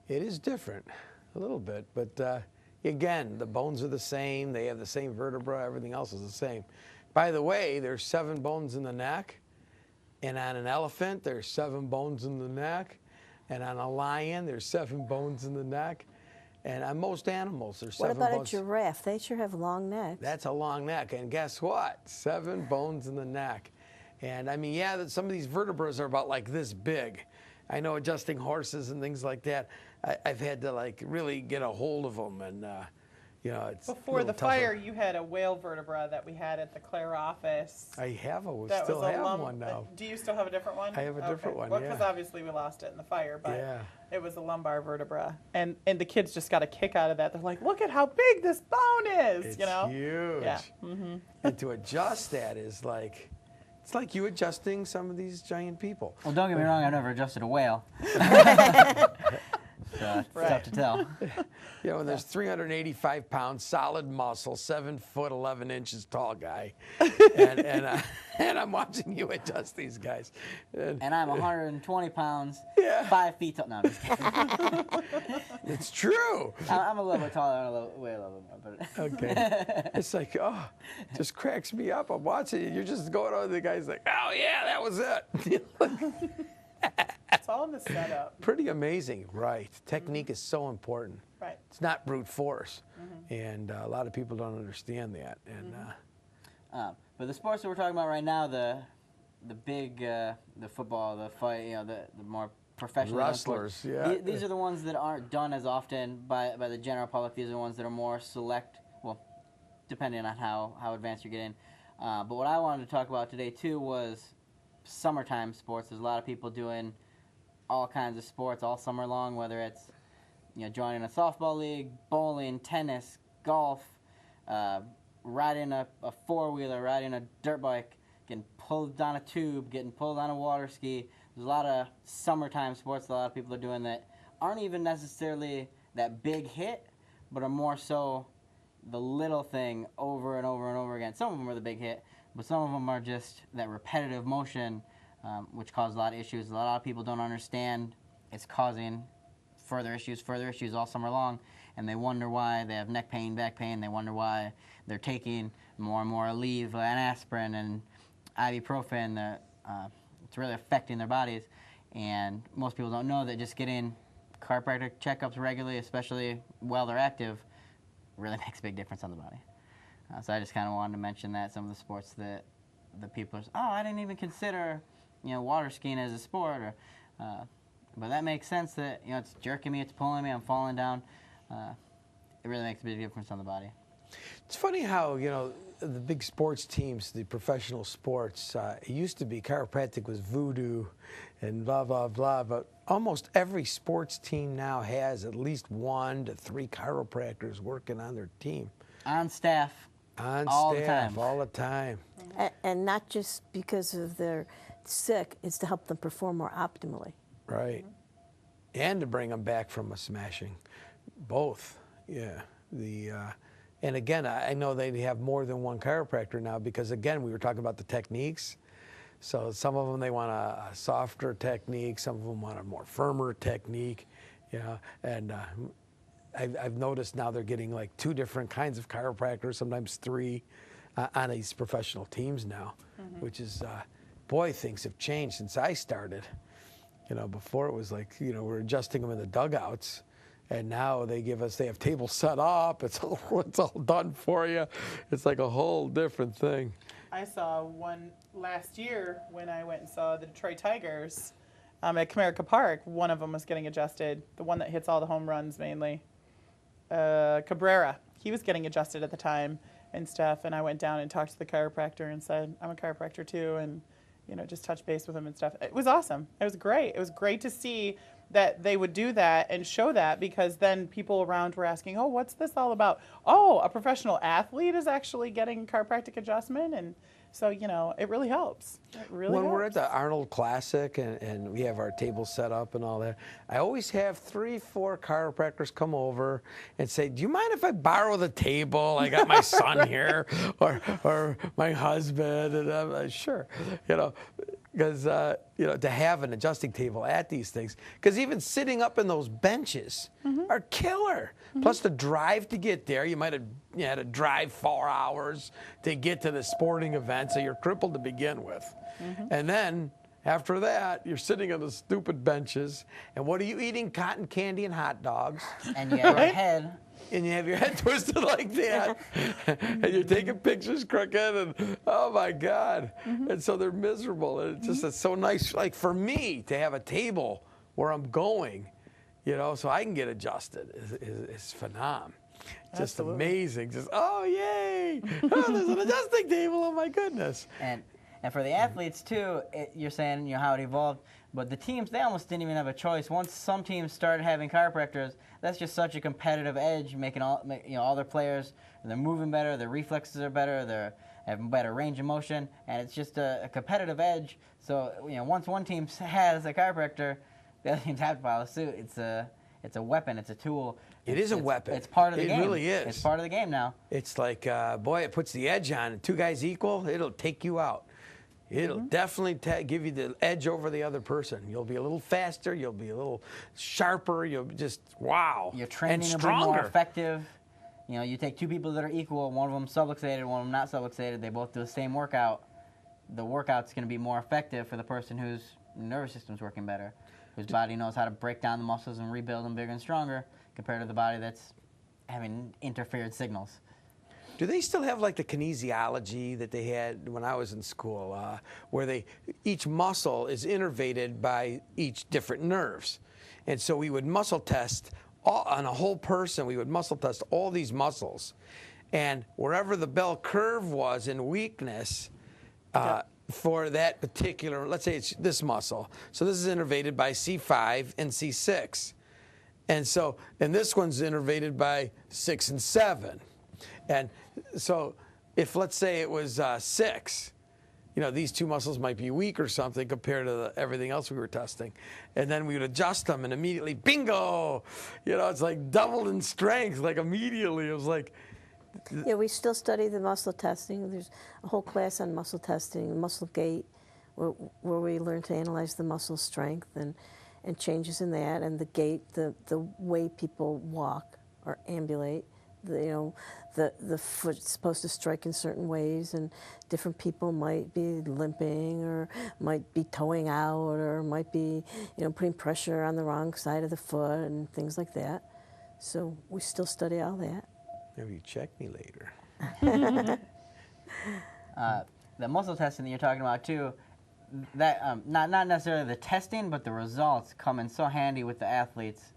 S1: It is different, a little bit, but again, the bones are the same, they have the same vertebra, everything else is the same. By the way, there's 7 bones in the neck, and on an elephant, there's 7 bones in the neck, and on a lion, there's 7 bones in the neck, and on most animals, there's 7 bones.
S2: What about a giraffe? They sure have long necks.
S1: That's a long neck, and guess what? 7 bones in the neck. And I mean, some of these vertebrae are about like this big. I know adjusting horses and things like that, I've had to really get a hold of them, and it's
S4: before the fire. You had a whale vertebra that we had at the Clare office.
S1: I have we
S4: that
S1: still have one now.
S4: Do you still have a different one?
S1: I have a different one.
S4: Well,
S1: yeah.
S4: because obviously we lost it in the fire, but
S1: yeah.
S4: It was a lumbar vertebra, and the kids just got a kick out of that. They're like, "Look at how big this bone is!"
S1: It's
S4: huge.
S1: Yeah.
S4: Mm-hmm.
S1: And to adjust that is it's like you adjusting some of these giant people.
S3: Well, don't get me wrong, I've never adjusted a whale. So it's tough to tell.
S1: When there's 385-pound solid muscle, 7 foot 11 inches tall guy, and I'm watching you adjust these guys.
S3: And I'm 120 pounds,
S1: Yeah.
S3: 5 feet tall. No, I'm just kidding.
S1: It's true.
S3: I'm a little bit taller, way a little bit more. But
S1: Okay. It's like, it just cracks me up. I'm watching it. You're just going on. The guy's like, oh yeah, that was it.
S4: It's all in the setup.
S1: Pretty amazing, right? Technique is so important.
S4: Right.
S1: It's not brute force, and a lot of people don't understand that. And
S3: but the sports that we're talking about right now, the big, the football, the fight, the more professional
S1: wrestlers,
S3: sports,
S1: yeah.
S3: These are the ones that aren't done as often by the general public. These are the ones that are more select, well, depending on how advanced you're getting. But what I wanted to talk about today, too, was summertime sports. There's a lot of people doing all kinds of sports all summer long, whether it's joining a softball league, bowling, tennis, golf, riding a four-wheeler, riding a dirt bike, getting pulled down a tube, getting pulled on a water ski. There's a lot of summertime sports that a lot of people are doing that aren't even necessarily that big hit, but are more so the little thing over and over and over again. Some of them are the big hit, but some of them are just that repetitive motion, which causes a lot of issues. A lot of people don't understand it's causing further issues all summer long, and they wonder why they have neck pain, back pain. They wonder why they're taking more and more Aleve and aspirin and ibuprofen. It's really affecting their bodies, and most people don't know that just getting chiropractic checkups regularly, especially while they're active, really makes a big difference on the body. So I just kind of wanted to mention that some of the sports that the people are, oh, I didn't even consider, water skiing as a sport, or, but that makes sense that, it's jerking me, it's pulling me, I'm falling down. It really makes a big difference on the body.
S1: It's funny how, the big sports teams, the professional sports, it used to be chiropractic was voodoo and blah, blah, blah, but almost every sports team now has at least 1 to 3 chiropractors working on their team.
S3: On staff. All the time.
S2: And not just because of they're sick, it's to help them perform more optimally.
S1: Right. And to bring them back from a smashing. Both. Yeah. And again, I know they have more than one chiropractor now because, again, we were talking about the techniques. So some of them, they want a softer technique. Some of them want a more firmer technique. And I've noticed now they're getting like 2 different kinds of chiropractors, sometimes 3 on these professional teams now, which is, boy, things have changed since I started. Before it was like, we're adjusting them in the dugouts. And now they have tables set up. It's all done for you. It's like a whole different thing.
S4: I saw one last year when I went and saw the Detroit Tigers at Comerica Park. One of them was getting adjusted, the one that hits all the home runs mainly. Cabrera, he was getting adjusted at the time and stuff. And I went down and talked to the chiropractor and said, I'm a chiropractor too, and just touch base with him and stuff. It was awesome. It was great. It was great to see that they would do that and show that, because then people around were asking, oh, what's this all about? Oh, a professional athlete is actually getting chiropractic adjustment. And so, it really helps. It really
S1: When
S4: helps.
S1: we're at the Arnold Classic and we have our table set up and all that, I always have 3, 4 chiropractors come over and say, do you mind if I borrow the table? I got my son here or my husband. And I'm like, sure. Because, to have an adjusting table at these things, because even sitting up in those benches are killer. Plus the drive to get there, you might have had to drive 4 hours to get to the sporting event, so you're crippled to begin with. And then after that, you're sitting on the stupid benches, and what are you eating? Cotton candy and hot dogs.
S3: And you have your head.
S1: And you have your head twisted like that, and you're taking pictures crooked, and oh my God. And so they're miserable. And it's so nice, like for me, to have a table where I'm going, so I can get adjusted is phenomenal. Just amazing. Just, oh, yay. Oh, there's an adjusting table. Oh, my goodness.
S3: And for the athletes, too, you're saying how it evolved. But the teams, they almost didn't even have a choice. Once some teams started having chiropractors, that's just such a competitive edge, making all their players, they're moving better, their reflexes are better, they have better range of motion, and it's just a competitive edge. So once one team has a chiropractor, the other teams have to follow suit. It's a weapon. It's a tool.
S1: It is a weapon.
S3: It's part of the game.
S1: It really is.
S3: It's part of the game now.
S1: It's like, boy, it puts the edge on. 2 guys equal, it'll take you out. It'll definitely give you the edge over the other person. You'll be a little faster. You'll be a little sharper. You'll just, wow.
S3: Your training will be more effective. You take 2 people that are equal. One of them subluxated, one of them not subluxated. They both do the same workout. The workout's going to be more effective for the person whose nervous system's working better, whose body knows how to break down the muscles and rebuild them bigger and stronger, compared to the body that's having interfered signals.
S1: Do they still have like the kinesiology that they had when I was in school, where each muscle is innervated by each different nerves? And so we would muscle test on a whole person. We would muscle test all these muscles, and wherever the bell curve was in weakness for that particular, let's say it's this muscle. So this is innervated by C5 and C6, and this one's innervated by 6 and 7. And so if, let's say, it was 6, these 2 muscles might be weak or something compared to everything else we were testing. And then we would adjust them, and immediately, bingo! It's like doubled in strength, like immediately. It was like...
S2: Yeah, we still study the muscle testing. There's a whole class on muscle testing, muscle gait, where we learn to analyze the muscle strength. and changes in that, and the gait, the way people walk or ambulate. The foot's supposed to strike in certain ways, and different people might be limping or might be toeing out or might be, putting pressure on the wrong side of the foot and things like that. So we still study all that.
S1: Maybe you check me later.
S3: The muscle testing that you're talking about too, that not necessarily the testing, but the results come in so handy with the athletes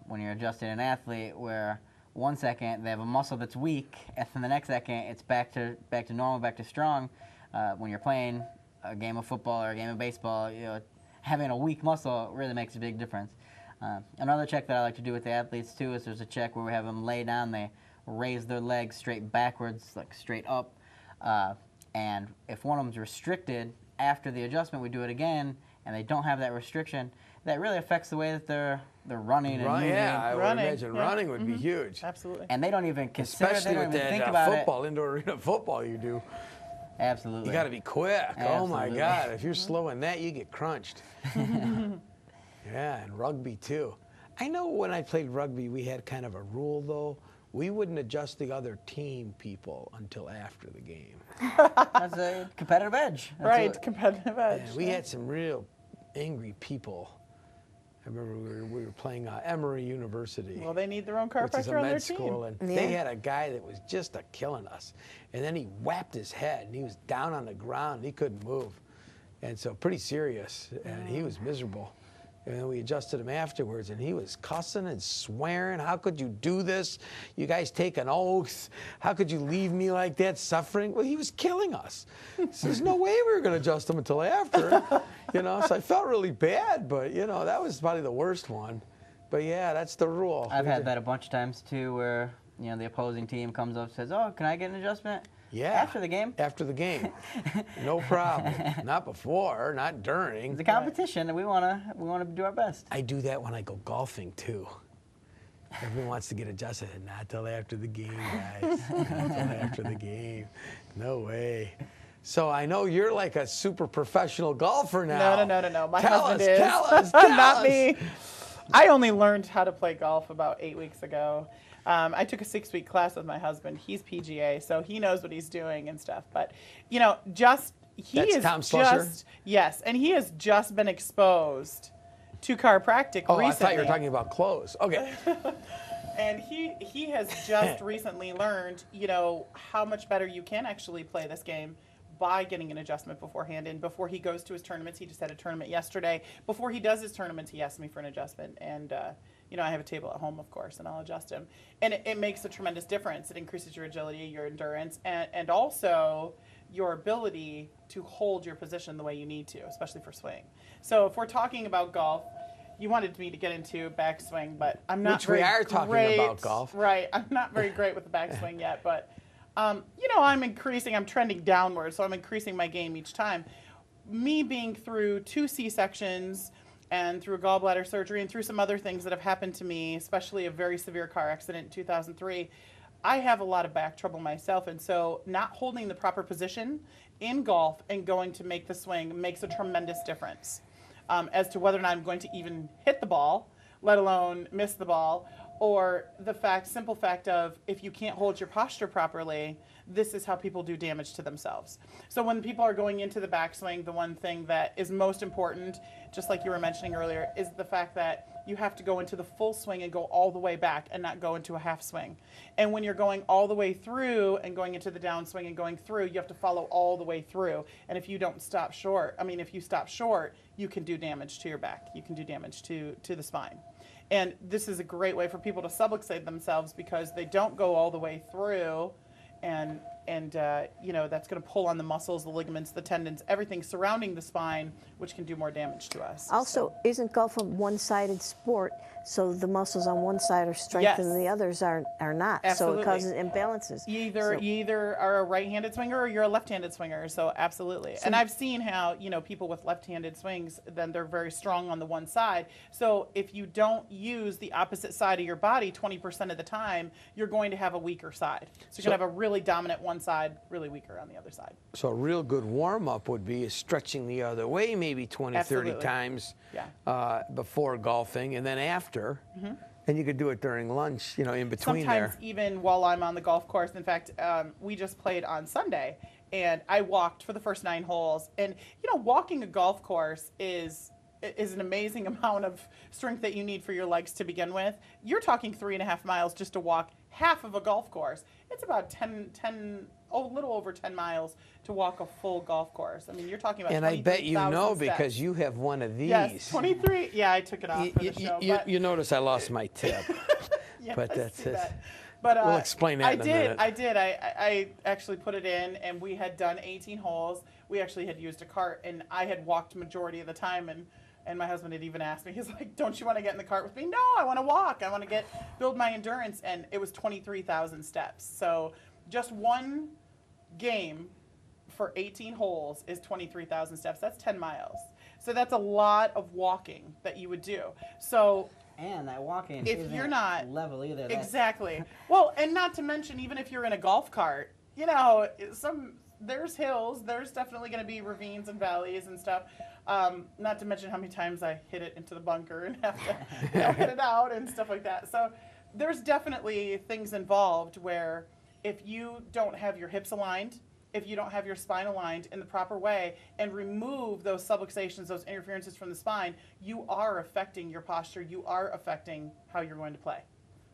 S3: when you're adjusting an athlete where 1 second they have a muscle that's weak, and then the next second it's back to normal, back to strong. When you're playing a game of football or a game of baseball, having a weak muscle really makes a big difference. Another check that I like to do with the athletes too is there's a check where we have them lay down, they raise their legs straight backwards, like straight up, and if one of them's restricted after the adjustment, we do it again, and they don't have that restriction. That really affects the way that they're running and moving.
S1: Yeah, I would imagine running would be huge.
S4: Absolutely.
S3: And they don't even consider,
S1: Especially
S3: they don't
S1: with
S3: even think
S1: that
S3: about
S1: football, indoor arena football you do.
S3: Absolutely.
S1: You got to be quick. Oh my
S3: Absolutely.
S1: God, if you're slow in that, you get crunched. Yeah, and rugby too. I know when I played rugby, we had kind of a rule though. We wouldn't adjust the other team people until after the game.
S3: That's a competitive edge. That's
S4: Right, competitive edge.
S1: Yeah, we had some real angry people. I remember we were playing Emory University.
S4: Well, they need their own
S1: which is a
S4: chiropractor on their
S1: med
S4: team.
S1: school, and they had a guy that was just killing us. And then he whapped his head, and he was down on the ground. He couldn't move. And so pretty serious, and he was miserable. And then we adjusted him afterwards, and he was cussing and swearing. How could you do this? You guys take an oath. How could you leave me like that suffering? Well, he was killing us. So there's no way we were going to adjust him until after. So I felt really bad, but, that was probably the worst one. But, yeah, that's the rule.
S3: I've had that a bunch of times, too, where, the opposing team comes up and says, oh, can I get an adjustment?
S1: Yeah.
S3: After the game?
S1: After the game. No problem. Not before, not during.
S3: It's a competition, and we wanna do our best.
S1: I do that when I go golfing, too. Everyone wants to get adjusted. Not till after the game, guys. Not till after the game. No way. So I know you're like a super professional golfer now.
S4: No. My
S1: Tell
S4: husband
S1: us,
S4: is.
S1: Tell us.
S4: Not me. I only learned how to play golf about 8 weeks ago. I took a 6-week class with my husband. He's PGA, so he knows what he's doing and stuff. But, That's
S1: Tom Slusher?
S4: Yes, and he has just been exposed to chiropractic recently.
S1: I thought you were talking about clothes. Okay.
S4: And he has just recently learned, how much better you can actually play this game by getting an adjustment beforehand. And before he goes to his tournaments, he just had a tournament yesterday. Before he does his tournaments, he asks me for an adjustment. And, I have a table at home, of course, and I'll adjust him. And it makes a tremendous difference. It increases your agility, your endurance, and also your ability to hold your position the way you need to, especially for swing. So if we're talking about golf, you wanted me to get into backswing, but I'm not very great.
S1: Which we are talking about golf.
S4: Right. I'm not very great with the backswing yet, but, I'm trending downward, so I'm increasing my game each time. Me being through 2 C-sections and through a gallbladder surgery and through some other things that have happened to me, especially a very severe car accident in 2003, I have a lot of back trouble myself, and so not holding the proper position in golf and going to make the swing makes a tremendous difference as to whether or not I'm going to even hit the ball, let alone miss the ball, or the simple fact of if you can't hold your posture properly, this is how people do damage to themselves. So when people are going into the backswing, the one thing that is most important, just like you were mentioning earlier, is the fact that you have to go into the full swing and go all the way back and not go into a half swing. And when you're going all the way through and going into the downswing and going through, you have to follow all the way through. And if you stop short, you can do damage to your back. You can do damage to the spine. And this is a great way for people to subluxate themselves because they don't go all the way through, and that's going to pull on the muscles, the ligaments, the tendons, everything surrounding the spine, which can do more damage to us.
S2: Also, isn't golf a one-sided sport? So the muscles on one side are strengthened and the others are not.
S4: Absolutely.
S2: So it causes imbalances.
S4: You either are a right-handed swinger or you're a left-handed swinger. So absolutely. And I've seen how, people with left-handed swings, then they're very strong on the one side. So if you don't use the opposite side of your body 20% of the time, you're going to have a weaker side. So you're going to have a really dominant one one side, really weaker on the other side.
S1: So a real good warm-up would be stretching the other way maybe 20,
S4: Absolutely.
S1: 30 times
S4: Yeah.
S1: before golfing, and then after. And you could do it during lunch, in between
S4: Sometimes
S1: there.
S4: even while I'm on the golf course. In fact, we just played on Sunday, and I walked for the first 9 holes. And walking a golf course is an amazing amount of strength that you need for your legs to begin with. You're talking 3.5 miles just to walk half of a golf course. It's about a little over 10 miles to walk a full golf course. I mean, you're talking about.
S1: And I bet you know
S4: steps.
S1: because you have one of these.
S4: Yes, 23. Yeah, I took it off for the show.
S1: You notice I lost my tip.
S4: Yeah,
S1: but
S4: I
S1: that's
S4: see
S1: it.
S4: that. But
S1: We'll explain that in a minute.
S4: I did. I actually put it in, and we had done 18 holes. We actually had used a cart, and I had walked majority of the time, and my husband had even asked me, he's like, don't you want to get in the cart with me? No, I want to walk. I want to build my endurance. And it was 23,000 steps. So just one game for 18 holes is 23,000 steps. That's 10 miles. So that's a lot of walking that you would do. So
S3: And that walking
S4: if
S3: isn't
S4: you're not
S3: level either. That's-
S4: exactly. Well, and not to mention, even if you're in a golf cart, there's hills. There's definitely going to be ravines and valleys and stuff. Not to mention how many times I hit it into the bunker and have to hit it out and stuff like that. So there's definitely things involved where if you don't have your hips aligned, if you don't have your spine aligned in the proper way and remove those subluxations, those interferences from the spine, you are affecting your posture. You are affecting how you're going to play,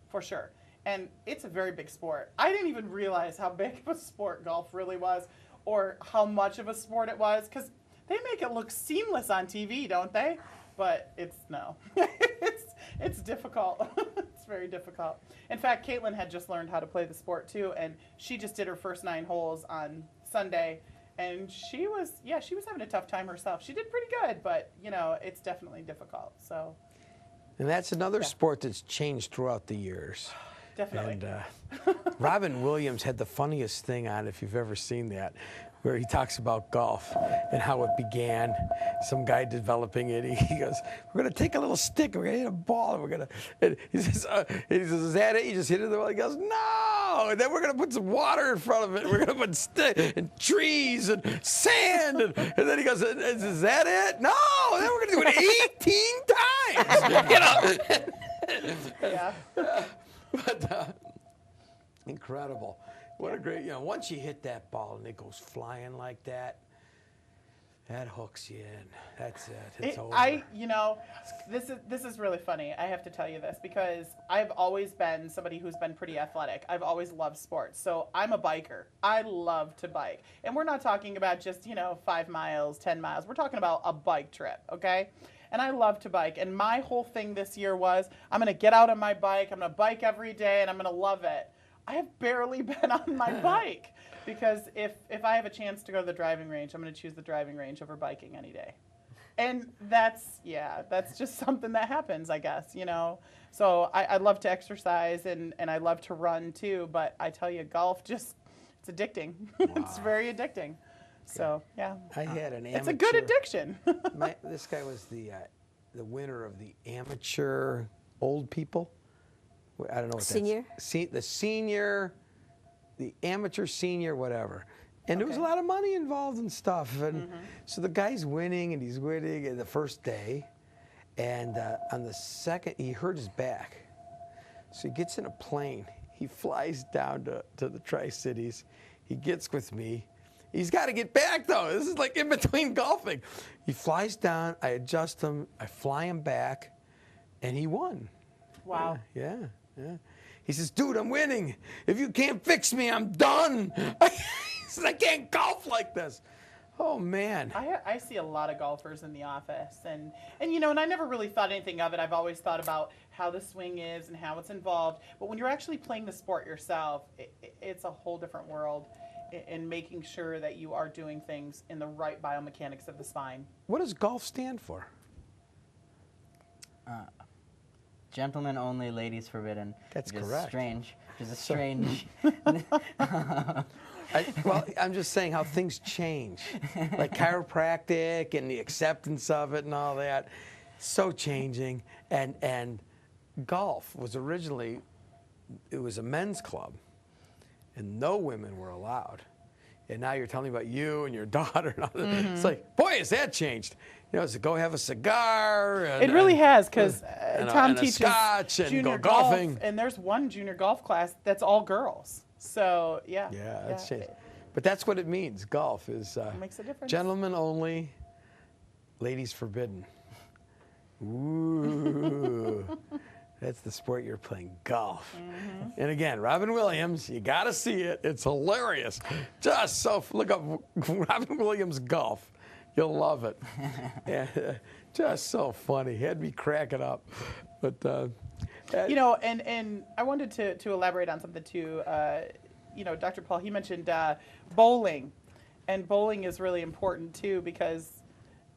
S4: for sure. And it's a very big sport. I didn't even realize how big of a sport golf really was or how much of a sport it was, because they make it look seamless on TV, don't they? But no. It's difficult. It's very difficult. In fact, Caitlin had just learned how to play the sport too, and she just did her first 9 holes on Sunday, and she was having a tough time herself. She did pretty good, but it's definitely difficult. So.
S1: And that's another sport that's changed throughout the years.
S4: Definitely.
S1: And Robin Williams had the funniest thing on, if you've ever seen that, where he talks about golf and how it began. Some guy developing it. He goes, "We're going to take a little stick and we're going to hit a ball. And we're going to." And he says, "Is that it? You just hit it?" The ball." He goes, "No." And then we're going to put some water in front of it. We're going to put stick and trees and sand. And then he goes, "Is that it?" "No." Then we're going to do it 18 times.
S4: Yeah.
S1: But incredible. What a great, once you hit that ball and it goes flying like that, that hooks you in. That's it. It's over.
S4: This is really funny. I have to tell you this because I've always been somebody who's been pretty athletic. I've always loved sports. So I'm a biker. I love to bike. And we're not talking about just, 5 miles, 10 miles. We're talking about a bike trip, okay? And I love to bike. And my whole thing this year was I'm going to get out on my bike. I'm going to bike every day and I'm going to love it. I have barely been on my bike because if I have a chance to go to the driving range, I'm going to choose the driving range over biking any day. And that's just something that happens, I guess, So I love to exercise and I love to run too, but I tell you, golf it's addicting. Wow. It's very addicting. So, yeah.
S1: I had an amateur.
S4: It's a good addiction.
S1: This guy was the winner of the amateur old people. I don't know what
S2: Senior?
S1: The senior, the amateur senior, whatever. And there was a lot of money involved and stuff. And so the guy's winning, and he's winning the first day. And on the second, he hurt his back. So he gets in a plane. He flies down to the Tri-Cities. He gets with me. He's got to get back, though. This is like in between golfing. He flies down. I adjust him. I fly him back. And he won.
S4: Wow.
S1: Yeah. He says, "Dude, I'm winning. If you can't fix me, I'm done." He says, "I can't golf like this." Oh, man.
S4: I see a lot of golfers in the office, and I never really thought anything of it. I've always thought about how the swing is and how it's involved. But when you're actually playing the sport yourself, it's a whole different world in making sure that you are doing things in the right biomechanics of the spine.
S1: What does golf stand for?
S3: Gentlemen only, ladies forbidden.
S1: That's
S3: which is
S1: correct.
S3: Strange. Which is a strange.
S1: I'm just saying how things change, like chiropractic and the acceptance of it and all that. So changing. And golf was originally, it was a men's club. and no women were allowed. And now you're telling me about you and your daughter. And all that. It's like, boy, has that changed. You know, it's go have a cigar. And,
S4: It really has, because Tom
S1: and a
S4: teaches
S1: scotch and
S4: junior
S1: go golfing.
S4: golf, and there's one junior golf class that's all girls. So yeah.
S1: Yeah, that's changed. But that's what it means. Golf is
S4: makes a difference.
S1: Gentlemen only, ladies forbidden. Ooh. That's the sport you're playing, golf. And again, Robin Williams, you got to see it. It's hilarious. Just so, look up Robin Williams golf. You'll love it. Yeah, just so funny. Had me cracking up. But
S4: you know, and I wanted to elaborate on something too. You know, Dr. Paul, he mentioned bowling, and bowling is really important too, because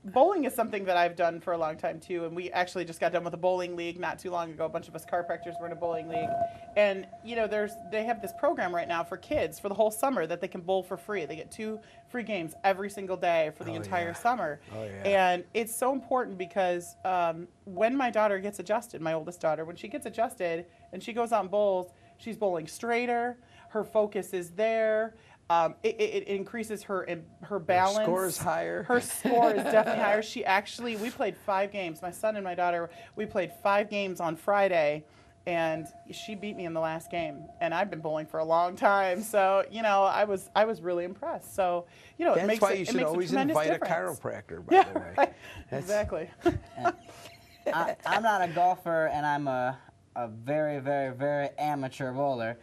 S4: bowling is something that I've done for a long time too, and we actually just got done with a bowling league not too long ago. A bunch of us chiropractors were in a bowling league, and you know, they have this program right now for kids for the whole summer that they can bowl for free. They get 2 free games every single day for the entire summer.
S1: Oh, yeah.
S4: And it's so important because when my daughter gets adjusted, my oldest daughter, when she gets adjusted and she goes out and bowls, she's bowling straighter. Her focus is there. It increases her balance.
S1: Her score is higher.
S4: Her score is definitely higher. We played 5 games. My son and my daughter, we played 5 games on Friday, and she beat me in the last game. And I've been bowling for a long time, so you know, I was really impressed. So you know,
S1: that's why you should always invite a chiropractor. By the way,
S4: right. Exactly.
S3: I'm not a golfer, and I'm a very, very, very amateur bowler.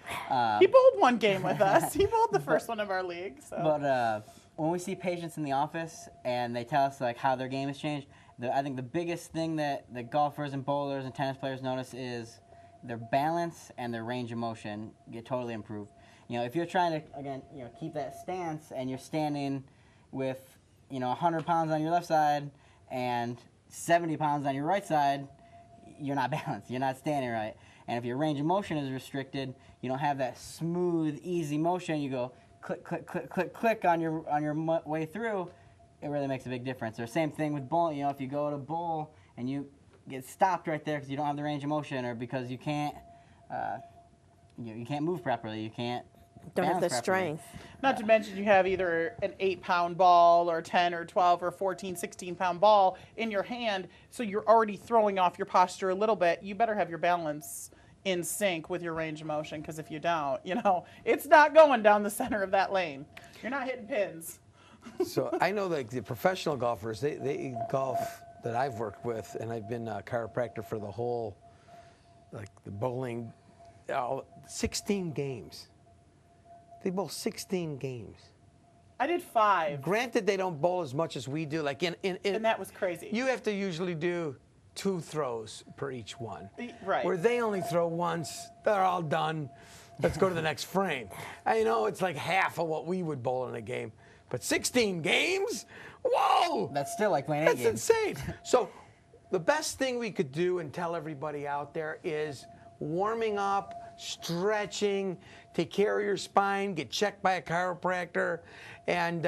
S4: He bowled 1 game with us. He bowled the first one of our league. So.
S3: But when we see patients in the office and they tell us like how their game has changed, I think the biggest thing that the golfers and bowlers and tennis players notice is their balance and their range of motion get totally improved. You know, if you're trying to, again, you know, keep that stance and you're standing with, you know, 100 pounds on your left side and 70 pounds on your right side, you're not balanced. You're not standing right. And if your range of motion is restricted, you don't have that smooth, easy motion. You go click, click, click, click, click on your way through. It really makes a big difference. Or same thing with bowling. You know, if you go to bowl and you get stopped right there because you don't have the range of motion, or because you can't, you can't move properly. You can't.
S2: Don't have the
S3: properly.
S2: strength.
S4: Not to mention you have either an 8-pound ball or 10 or 12 or 14, 16-pound ball in your hand, so you're already throwing off your posture a little bit. You better have your balance in sync with your range of motion, because if you don't, you know, it's not going down the center of that lane. You're not hitting pins.
S1: So I know that the professional golfers, they golf that I've worked with, and I've been a chiropractor for the whole, like the bowling, 16 games. They bowl 16 games.
S4: I did 5.
S1: Granted, they don't bowl as much as we do. Like
S4: And that was crazy.
S1: You have to usually do 2 throws per each one.
S4: Right.
S1: Where they only throw once, they're all done. Let's go to the next frame. I know it's like half of what we would bowl in a game, but 16 games? Whoa!
S3: That's still like playing 8
S1: That's
S3: games.
S1: insane. So the best thing we could do and tell everybody out there is warming up, stretching, take care of your spine, get checked by a chiropractor. And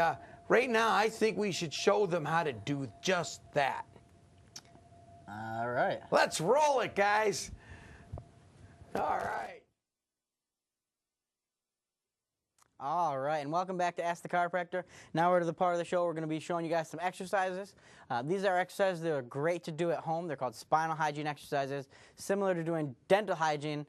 S1: right now, I think we should show them how to do just that.
S3: All right.
S1: Let's roll it, guys. All right.
S3: All right, and welcome back to Ask the Chiropractor. Now we're to the part of the show where we're going to be showing you guys some exercises. These are exercises that are great to do at home. They're called spinal hygiene exercises. Similar to doing dental hygiene,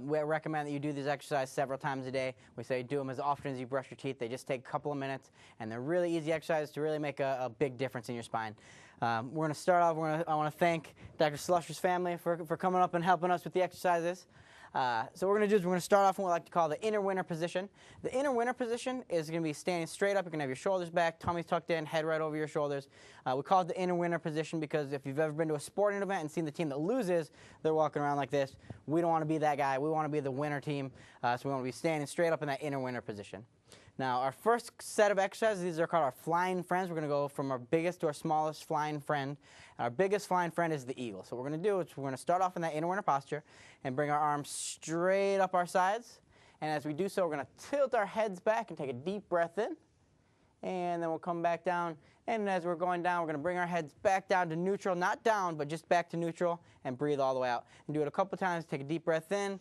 S3: we recommend that you do these exercises several times a day. We say do them as often as you brush your teeth. They just take a couple of minutes, and they're really easy exercises to really make a big difference in your spine. We're going to start off, I want to thank Dr. Slusher's family for coming up and helping us with the exercises. So what we're going to do is we're going to start off in what we like to call the inner winter position. The inner winter position is going to be standing straight up. You're going to have your shoulders back, tummy's tucked in, head right over your shoulders. We call it the inner winter position because if you've ever been to a sporting event and seen the team that loses, they're walking around like this. We don't want to be that guy. We want to be the winner team. So we want to be standing straight up in that inner winter position. Now, our first set of exercises, these are called our flying friends. We're going to go from our biggest to our smallest flying friend. And our biggest flying friend is the eagle. So what we're going to do is we're going to start off in that inner winter posture and bring our arms straight up our sides. And as we do so, we're going to tilt our heads back and take a deep breath in. And then we'll come back down. And as we're going down, we're going to bring our heads back down to neutral. Not down, but just back to neutral. And breathe all the way out. And do it a couple times. Take a deep breath in.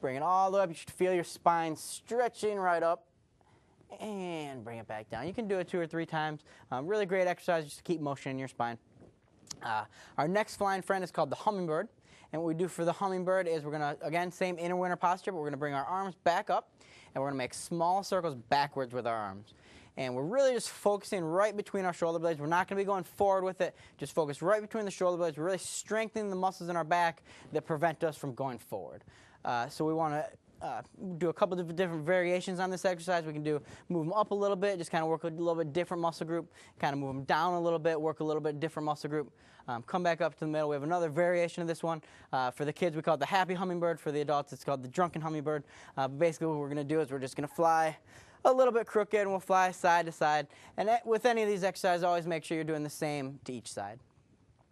S3: Bring it all the way up. You should feel your spine stretching right up. And bring it back down. You can do it 2 or 3 times. Really great exercise just to keep motion in your spine. Our next flying friend is called the hummingbird. And what we do for the hummingbird is we're going to, again, same inner winter posture, but we're going to bring our arms back up, and we're going to make small circles backwards with our arms. And we're really just focusing right between our shoulder blades. We're not going to be going forward with it. Just focus right between the shoulder blades. We're really strengthening the muscles in our back that prevent us from going forward. So we want to do a couple of different variations on this exercise. We can move them up a little bit, just kind of work a little bit different muscle group, kind of move them down a little bit, work a little bit different muscle group, come back up to the middle. We have another variation of this one. For the kids, we call it the happy hummingbird. For the adults, it's called the drunken hummingbird. Basically, what we're going to do is we're just going to fly a little bit crooked, and we'll fly side to side. And with any of these exercises, always make sure you're doing the same to each side.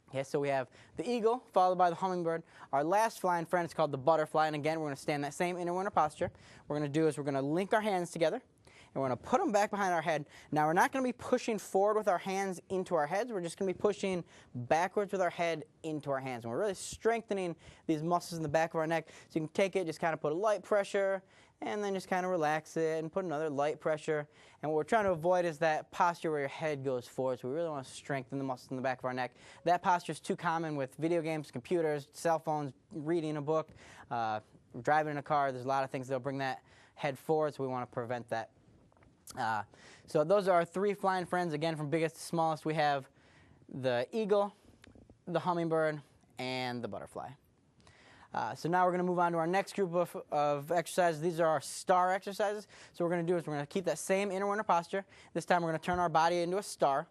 S3: Okay, so we have the eagle followed by the hummingbird. Our last flying friend is called the butterfly, and again, we're going to stay in that same inner winter posture. What we're going to do is we're going to link our hands together, and we're going to put them back behind our head. Now, we're not going to be pushing forward with our hands into our heads. We're just going to be pushing backwards with our head into our hands. And we're really strengthening these muscles in the back of our neck. So you can take it, just kind of put a light pressure, and then just kind of relax it and put another light pressure. And what we're trying to avoid is that posture where your head goes forward. So we really want to strengthen the muscles in the back of our neck. That posture is too common with video games, computers, cell phones, reading a book, driving in a car. There's a lot of things that'll bring that head forward, so we want to prevent that. So those are our 3 flying friends. Again, from biggest to smallest, we have the eagle, the hummingbird, and the butterfly. So now we're going to move on to our next group of exercises. These are our star exercises. So what we're going to do is we're going to keep that same inner winter posture. This time we're going to turn our body into a star.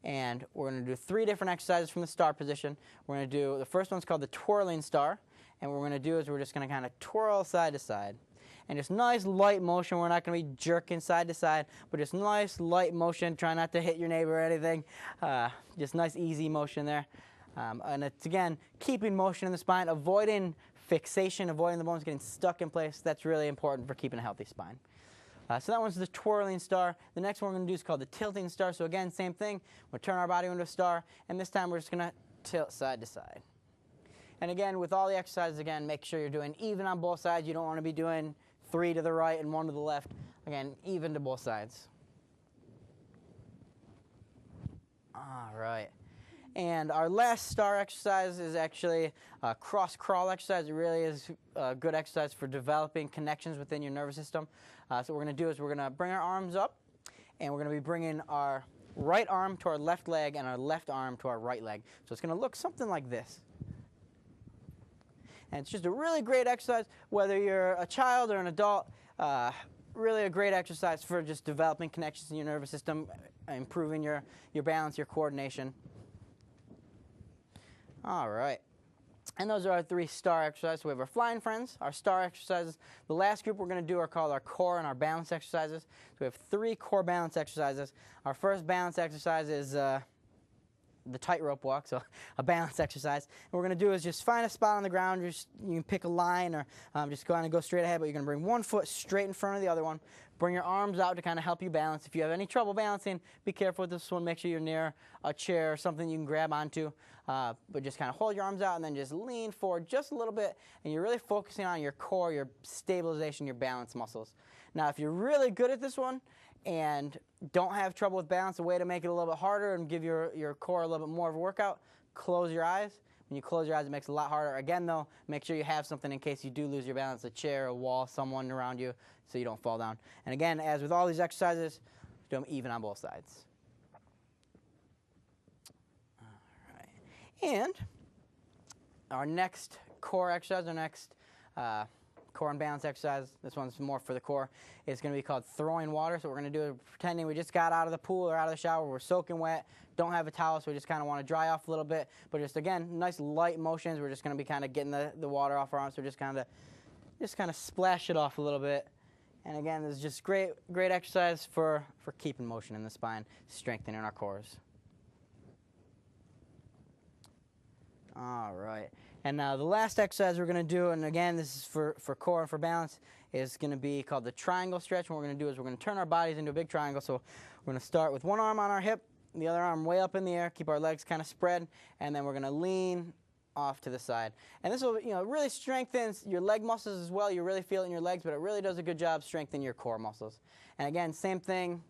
S3: And we're going to do 3 different exercises from the star position. We're going to do, the first one's called the twirling star. And what we're going to do is we're just going to kind of twirl side to side. And just nice light motion. We're not going to be jerking side to side, but just nice light motion. Try not to hit your neighbor or anything. Just nice easy motion there. And it's, again, keeping motion in the spine, avoiding fixation, avoiding the bones getting stuck in place. That's really important for keeping a healthy spine. So that one's the twirling star. The next one we're going to do is called the tilting star. So again, same thing. We'll turn our body into a star, and this time we're just going to tilt side to side. And again, with all the exercises, again, make sure you're doing even on both sides. You don't want to be doing 3 to the right and 1 to the left. Again, even to both sides. All right. And our last star exercise is actually a cross crawl exercise. It really is a good exercise for developing connections within your nervous system. So what we're going to do is we're going to bring our arms up, and we're going to be bringing our right arm to our left leg and our left arm to our right leg. So it's going to look something like this. And it's just a really great exercise, whether you're a child or an adult. Really a great exercise for just developing connections in your nervous system, improving your balance, your coordination. All right. And those are our 3 star exercises. We have our flying friends, our star exercises. The last group we're going to do are called our core and our balance exercises. So we have 3 core balance exercises. Our first balance exercise is the tightrope walk, so a balance exercise. And what we're going to do is just find a spot on the ground. You can pick a line or just go straight ahead, but you're going to bring one foot straight in front of the other one. Bring your arms out to kind of help you balance. If you have any trouble balancing, be careful with this one. Make sure you're near a chair or something you can grab onto. But just kind of hold your arms out and then just lean forward just a little bit. And you're really focusing on your core, your stabilization, your balance muscles. Now, if you're really good at this one and don't have trouble with balance, a way to make it a little bit harder and give your core a little bit more of a workout, close your eyes. When you close your eyes, it makes it a lot harder. Again, though, make sure you have something in case you do lose your balance, a chair, a wall, someone around you, so you don't fall down. And again, as with all these exercises, do them even on both sides. All right. And our next core exercise, our next core and balance exercise, this one's more for the core, is going to be called throwing water. So what we're going to do is pretending we just got out of the pool or out of the shower, we're soaking wet, don't have a towel, so we just kind of want to dry off a little bit. But just, again, nice light motions. We're just going to be kind of getting the water off our arms, so just kind of splash it off a little bit. And again, this is just great exercise for keeping motion in the spine, strengthening our cores. All right. And now the last exercise we're going to do, and again, this is for core and for balance, is going to be called the triangle stretch. And what we're going to do is we're going to turn our bodies into a big triangle. So we're going to start with one arm on our hip, the other arm way up in the air, keep our legs kind of spread, and then we're going to lean off to the side. And this will, really strengthens your leg muscles as well. You really feel it in your legs, but it really does a good job strengthening your core muscles. And again, same thing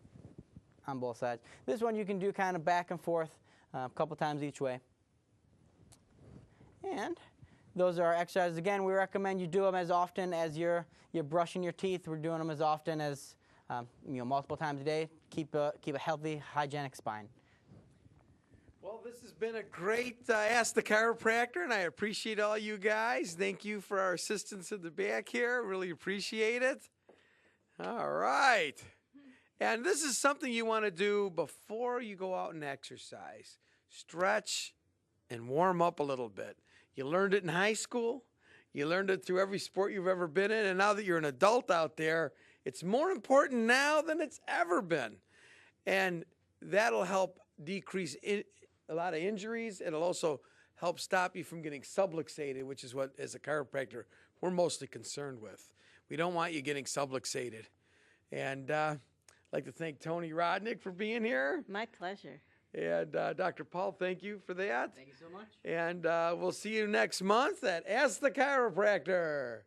S3: on both sides. This one you can do kind of back and forth a couple times each way. And those are our exercises. Again, we recommend you do them as often as you're brushing your teeth. We're doing them as often as multiple times a day. Keep a healthy, hygienic spine.
S1: Well, this has been a great Ask the Chiropractor, and I appreciate all you guys. Thank you for our assistance in the back here. Really appreciate it. All right. And this is something you want to do before you go out and exercise. Stretch and warm up a little bit. You learned it in high school. You learned it through every sport you've ever been in. And now that you're an adult out there, it's more important now than it's ever been. And that'll help decrease a lot of injuries. It'll also help stop you from getting subluxated, which is what, as a chiropractor, we're mostly concerned with. We don't want you getting subluxated. And I'd like to thank Toni Rodnick for being here.
S2: My pleasure.
S1: And Dr. Paul, thank you for that.
S3: Thank you so much.
S1: And we'll see you next month at Ask the Chiropractor.